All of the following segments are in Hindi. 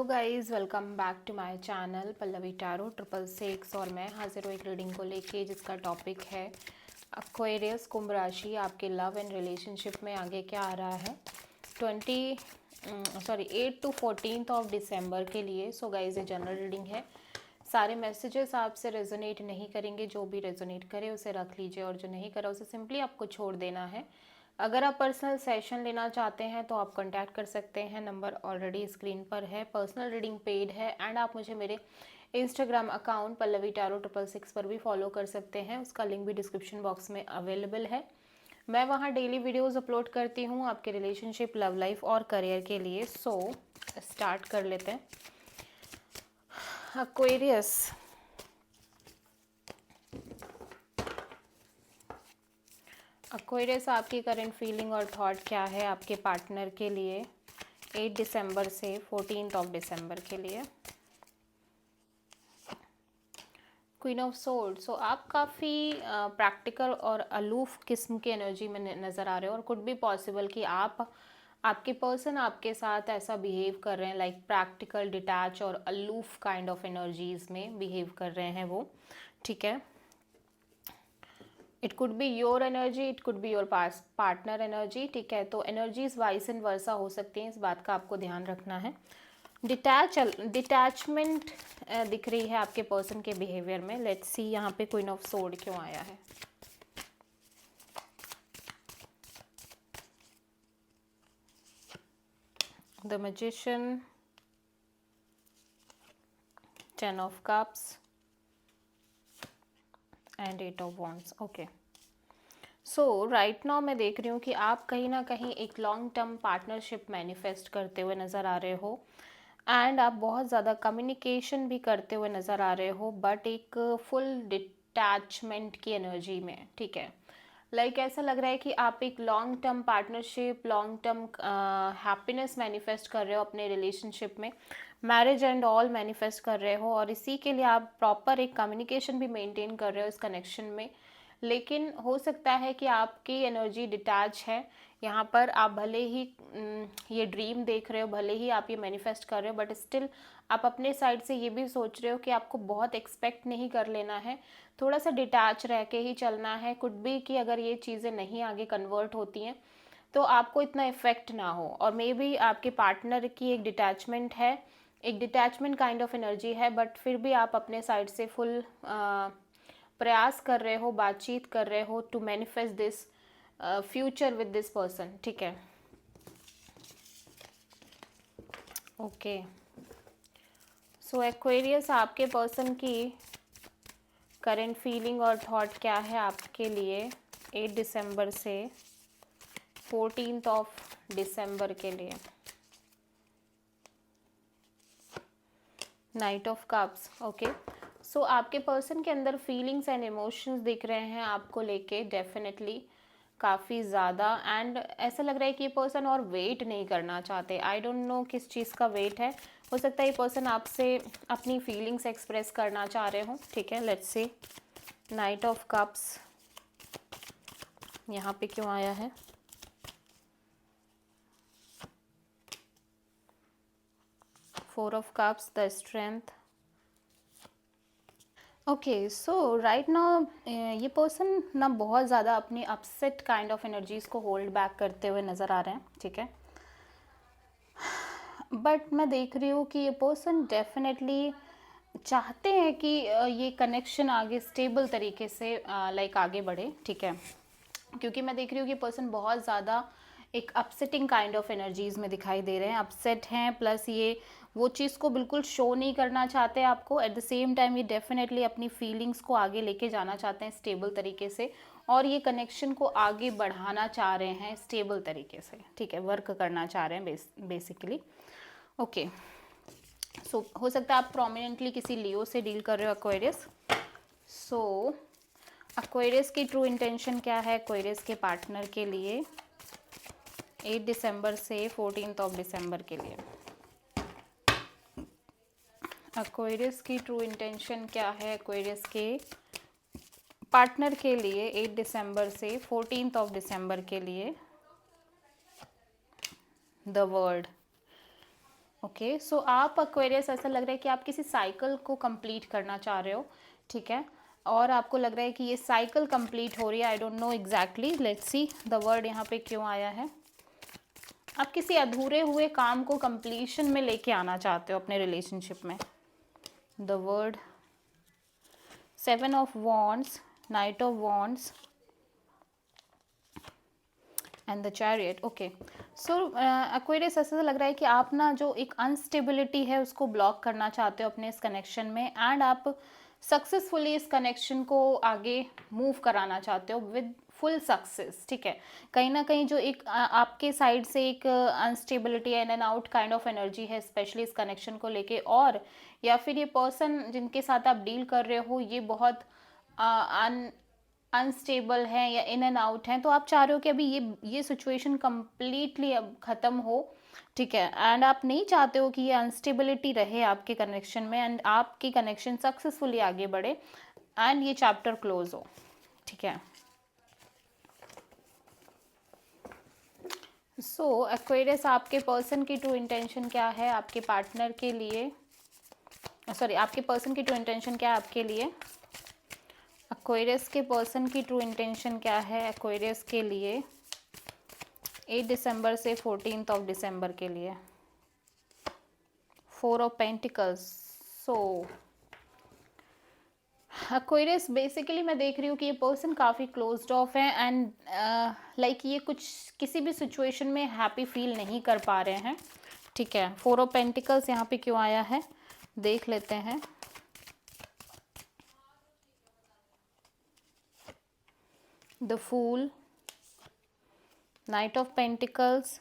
तो guys welcome back to my channel Pallavi tarot 666 और मैं हाजिर हूँ एक रीडिंग को लेके जिसका टॉपिक है एक्वेरियस कुंभ राशि। आपके लव एंड रिलेशनशिप में आगे क्या आ रहा है 8 to 14 ऑफ दिसंबर के लिए। सो गाइज़ ये जनरल रीडिंग है, सारे मैसेजेस आपसे रेजोनेट नहीं करेंगे। जो भी रेजोनेट करे उसे रख लीजिए और जो नहीं करा उसे सिंपली आपको छोड़ देना है। अगर आप पर्सनल सेशन लेना चाहते हैं तो आप कांटेक्ट कर सकते हैं, नंबर ऑलरेडी स्क्रीन पर है। पर्सनल रीडिंग पेड है एंड आप मुझे मेरे इंस्टाग्राम अकाउंट पल्लवी टैरो 666 पर भी फॉलो कर सकते हैं, उसका लिंक भी डिस्क्रिप्शन बॉक्स में अवेलेबल है। मैं वहाँ डेली वीडियोस अपलोड करती हूँ आपके रिलेशनशिप, लव लाइफ और करियर के लिए। सो स्टार्ट कर लेते हैं। एक्वेरियस, एक्वेरियस आपकी करंट फीलिंग और थॉट क्या है आपके पार्टनर के लिए 8 दिसंबर से 14 ऑफ दिसंबर के लिए। क्वीन ऑफ सोर्ड, सो आप काफ़ी प्रैक्टिकल और अलूफ किस्म की एनर्जी में नज़र आ रहे हो और कुड भी पॉसिबल कि आपके पर्सन आपके साथ ऐसा बिहेव कर रहे हैं, लाइक प्रैक्टिकल, डिटैच और अलूफ काइंड ऑफ एनर्जीज में बिहेव कर रहे हैं वो, ठीक है। It could be your energy, it could be your partner energy, ठीक है। तो एनर्जीज वाइस एंड वर्सा हो सकती हैं, इस बात का आपको ध्यान रखना है। डिटैचमेंट दिख रही है आपके पर्सन के बिहेवियर में। लेट्स सी यहाँ पे क्वीन ऑफ सोर्ड क्यों आया है। The magician, 10 of cups and 8 of wands. Okay, so right now मैं देख रही हूँ कि आप कहीं ना कहीं एक लॉन्ग टर्म पार्टनरशिप मैनिफेस्ट करते हुए नज़र आ रहे हो एंड आप बहुत ज़्यादा कम्युनिकेशन भी करते हुए नज़र आ रहे हो, बट एक फुल डिटैचमेंट की एनर्जी में, ठीक है। लाइक ऐसा लग रहा है कि आप एक long term partnership, long term happiness manifest कर रहे हो अपने रिलेशनशिप में, मैरिज एंड ऑल मैनिफेस्ट कर रहे हो और इसी के लिए आप प्रॉपर एक कम्युनिकेशन भी मेंटेन कर रहे हो इस कनेक्शन में। लेकिन हो सकता है कि आपकी एनर्जी डिटैच है यहाँ पर। आप भले ही ये ड्रीम देख रहे हो, भले ही आप ये मैनिफेस्ट कर रहे हो, बट स्टिल आप अपने साइड से ये भी सोच रहे हो कि आपको बहुत एक्सपेक्ट नहीं कर लेना है, थोड़ा सा डिटैच रह के ही चलना है। कुड भी कि अगर ये चीज़ें नहीं आगे कन्वर्ट होती हैं तो आपको इतना इफेक्ट ना हो, और मे बी आपके पार्टनर की एक डिटैचमेंट है, एक डिटैचमेंट काइंड ऑफ एनर्जी है, बट फिर भी आप अपने साइड से फुल प्रयास कर रहे हो, बातचीत कर रहे हो to manifest this future with this person, ठीक है। ओके, सो एक्वेरियस आपके पर्सन की करंट फीलिंग और थॉट क्या है आपके लिए 8 दिसंबर से 14 ऑफ दिसंबर के लिए। Knight of cups, okay. So आपके पर्सन के अंदर फीलिंग्स एंड इमोशंस दिख रहे हैं आपको लेके डेफिनेटली काफ़ी ज़्यादा, एंड ऐसा लग रहा है कि ये पर्सन और वेट नहीं करना चाहते। आई डोंट नो किस चीज़ का वेट है, हो सकता है ये पर्सन आपसे अपनी फीलिंग्स एक्सप्रेस करना चाह रहे हो, ठीक है। Let's C night of cups यहाँ पे क्यों आया है। Four of cups, the strength. Okay, so right now ये पर्सन ना बहुत ज़्यादा अपनी अपसेट काइंड ऑफ एनर्जीज को होल्ड बैक करते हुए नज़र आ रहे हैं, ठीक है। बट मैं देख रही हूँ कि ये पर्सन डेफिनेटली चाहते हैं कि ये कनेक्शन आगे स्टेबल तरीके से लाइक आगे बढ़े, ठीक है। क्योंकि मैं देख रही हूँ कि पर्सन बहुत ज़्यादा एक अपसेटिंग काइंड ऑफ एनर्जीज में दिखाई दे रहे हैं, अपसेट हैं, प्लस ये वो चीज़ को बिल्कुल शो नहीं करना चाहते आपको। एट द सेम टाइम ये डेफिनेटली अपनी फीलिंग्स को आगे लेके जाना चाहते हैं स्टेबल तरीके से, और ये कनेक्शन को आगे बढ़ाना चाह रहे हैं स्टेबल तरीके से, ठीक है, वर्क करना चाह रहे हैं बेसिकली। ओके, सो हो सकता है आप प्रोमिनेंटली किसी लियो से डील कर रहे हो एक्वेरियस। सो एक्वेरियस की ट्रू इंटेंशन क्या है एक्वेरियस के पार्टनर के लिए 8 दिसंबर से 14 ऑफ दिसंबर के लिए। एक्वेरियस की ट्रू इंटेंशन क्या है एक्वेरियस के पार्टनर के लिए 8 दिसंबर से 14 ऑफ दिसंबर के लिए। द वर्ल्ड, ओके, सो आप एक्वेरियस ऐसा लग रहा है कि आप किसी साइकिल को कंप्लीट करना चाह रहे हो, ठीक है, और आपको लग रहा है कि ये साइकिल कंप्लीट हो रही है। I don't know exactly, let's see the word यहाँ पे क्यों आया है। आप किसी अधूरे हुए काम को कंप्लीशन में लेके आना चाहते हो अपने रिलेशनशिप में। The word 7 of wands, night of wands and the chariot. Okay, so Aquarius ऐसा लग रहा है कि आप ना जो एक अनस्टेबिलिटी है उसको ब्लॉक करना चाहते हो अपने इस कनेक्शन में, एंड आप सक्सेसफुली इस कनेक्शन को आगे मूव कराना चाहते हो विद फुल सक्सेस, ठीक है। कहीं ना कहीं जो एक आपके साइड से एक instability in and out kind of energy है स्पेशली इस कनेक्शन को लेके, और या फिर ये पर्सन जिनके साथ आप डील कर रहे हो ये बहुत अनस्टेबल हैं या इन एंड आउट हैं, तो आप चाह रहे हो कि अभी ये सिचुएशन कम्प्लीटली अब ख़त्म हो, ठीक है, एंड आप नहीं चाहते हो कि ये अनस्टेबिलिटी रहे आपके कनेक्शन में, एंड आपकी कनेक्शन सक्सेसफुली आगे बढ़े एंड ये चैप्टर क्लोज हो, ठीक है। सो एक्वेरियस, आपके पर्सन की ट्रू इंटेंशन क्या है आपके पार्टनर के लिए, सॉरी आपके पर्सन की ट्रू इंटेंशन क्या है आपके लिए। एक्वेरियस के पर्सन की ट्रू इंटेंशन क्या है एक्वेरियस के लिए 8 दिसंबर से 14 ऑफ दिसंबर के लिए। 4 of pentacles. So Aquarius, basically मैं देख रही हूँ कि ये पर्सन काफ़ी क्लोज्ड ऑफ है एंड लाइक ये कुछ किसी भी सिचुएशन में हैप्पी फील नहीं कर पा रहे हैं, ठीक है। 4 ऑफ पेंटिकल्स यहाँ पे क्यों आया है देख लेते हैं। The fool, knight of pentacles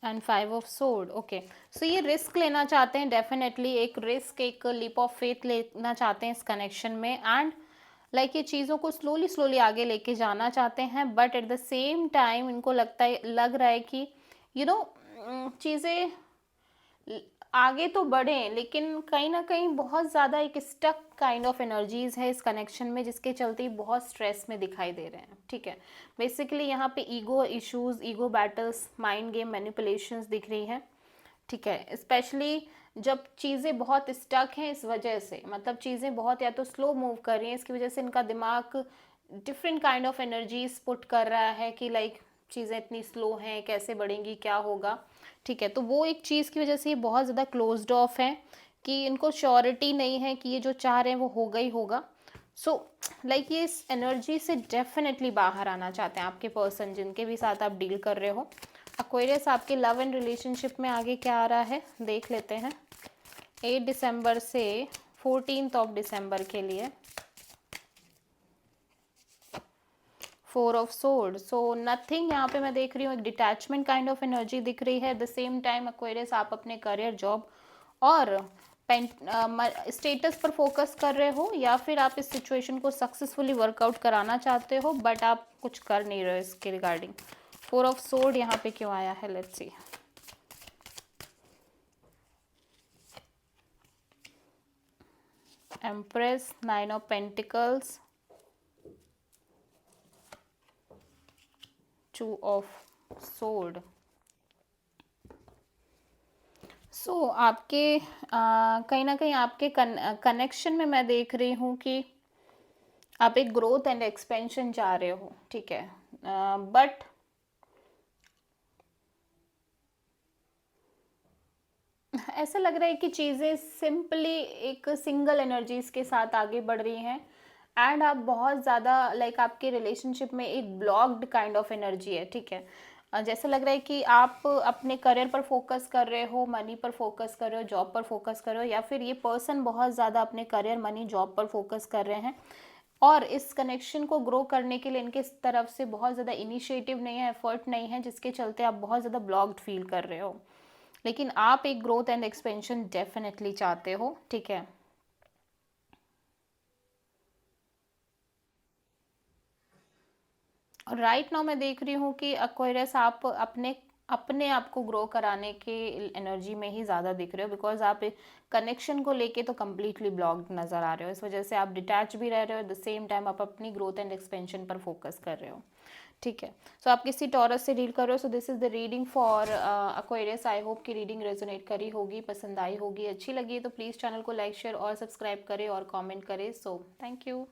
and 5 of sword. Okay, so ये रिस्क लेना चाहते हैं, डेफिनेटली एक रिस्क, एक लीप ऑफ फेथ लेना चाहते हैं इस कनेक्शन में, एंड लाइक ये चीज़ों को स्लोली स्लोली आगे लेके जाना चाहते हैं, but at the same time इनको लग रहा है कि चीज़ें आगे तो बढ़ें, लेकिन कहीं ना कहीं बहुत ज़्यादा एक स्टक काइंड ऑफ एनर्जीज है इस कनेक्शन में, जिसके चलते बहुत स्ट्रेस में दिखाई दे रहे हैं, ठीक है। बेसिकली यहाँ पे ego issues, ego battles, mind game manipulations दिख रही हैं, ठीक है। स्पेशली जब चीज़ें बहुत स्टक हैं इस वजह से, मतलब चीज़ें बहुत या तो स्लो मूव कर रही हैं, इसकी वजह से इनका दिमाग different kind of energies put कर रहा है कि लाइक चीज़ें इतनी स्लो हैं, कैसे बढ़ेंगी, क्या होगा, ठीक है। तो वो एक चीज़ की वजह से ये बहुत ज़्यादा क्लोज्ड ऑफ है कि इनको श्योरिटी नहीं है कि ये जो चाह रहे हैं वो होगा ही होगा। सो लाइक ये इस एनर्जी से डेफिनेटली बाहर आना चाहते हैं आपके पर्सन जिनके भी साथ आप डील कर रहे हो। एक्वेरियस, आपके लव एंड रिलेशनशिप में आगे क्या आ रहा है देख लेते हैं 8 दिसंबर से 14 ऑफ दिसंबर के लिए। 4 ऑफ सोर्ड। सो नथिंग, यहाँ पे मैं देख रही हूँ एक डिटैचमेंट काइंड ऑफ एनर्जी दिख रही है। द सेम टाइम एक्वेरियस, आप अपने करियर, जॉब और स्टेटस पर फोकस कर रहे हो, या फिर आप इस सिचुएशन को सक्सेसफुली वर्कआउट कराना चाहते हो, बट आप कुछ कर नहीं रहे हो इसके रिगार्डिंग। 4 ऑफ सोर्ड यहाँ पे क्यों आया है, let's see. Empress, 9 of pentacles, 2 of sword. So आपके कहीं ना कहीं आपके कनेक्शन में मैं देख रही हूँ कि आप एक ग्रोथ एंड एक्सपेंशन चाह रहे हो, ठीक है, बट ऐसा लग रहा है कि चीज़ें सिंपली एक सिंगल एनर्जीज के साथ आगे बढ़ रही हैं, एंड आप बहुत ज़्यादा लाइक आपके रिलेशनशिप में एक ब्लॉक्ड काइंड ऑफ एनर्जी है, ठीक है। जैसा लग रहा है कि आप अपने करियर पर फोकस कर रहे हो, मनी पर फोकस कर रहे हो, जॉब पर फोकस कर रहे हो, या फिर ये पर्सन बहुत ज़्यादा अपने करियर, मनी, जॉब पर फोकस कर रहे हैं, और इस कनेक्शन को ग्रो करने के लिए इनके तरफ से बहुत ज़्यादा इनिशिएटिव नहीं है, एफर्ट नहीं है, जिसके चलते आप बहुत ज़्यादा ब्लॉक्ड फील कर रहे हो। लेकिन आप एक ग्रोथ एंड एक्सपेंशन डेफिनेटली चाहते हो, ठीक है। राइट नाउ मैं देख रही हूँ कि एक्वेरियस, आप अपने अपने आप को ग्रो कराने के एनर्जी में ही ज़्यादा दिख रहे हो, बिकॉज आप कनेक्शन को लेके तो कम्प्लीटली ब्लॉक्ड नज़र आ रहे हो। इस वजह से आप डिटैच भी रह रहे हो, एट द सेम टाइम आप अपनी ग्रोथ एंड एक्सपेंशन पर फोकस कर रहे हो, ठीक है। सो आप किसी टॉरस से डील कर रहे हो, so this is the reading for Aquarius. I hope कि रीडिंग रेजोनेट करी होगी, पसंद आई होगी, अच्छी लगी है तो प्लीज़ चैनल को लाइक शेयर और सब्सक्राइब करें और कमेंट करें। So thank you.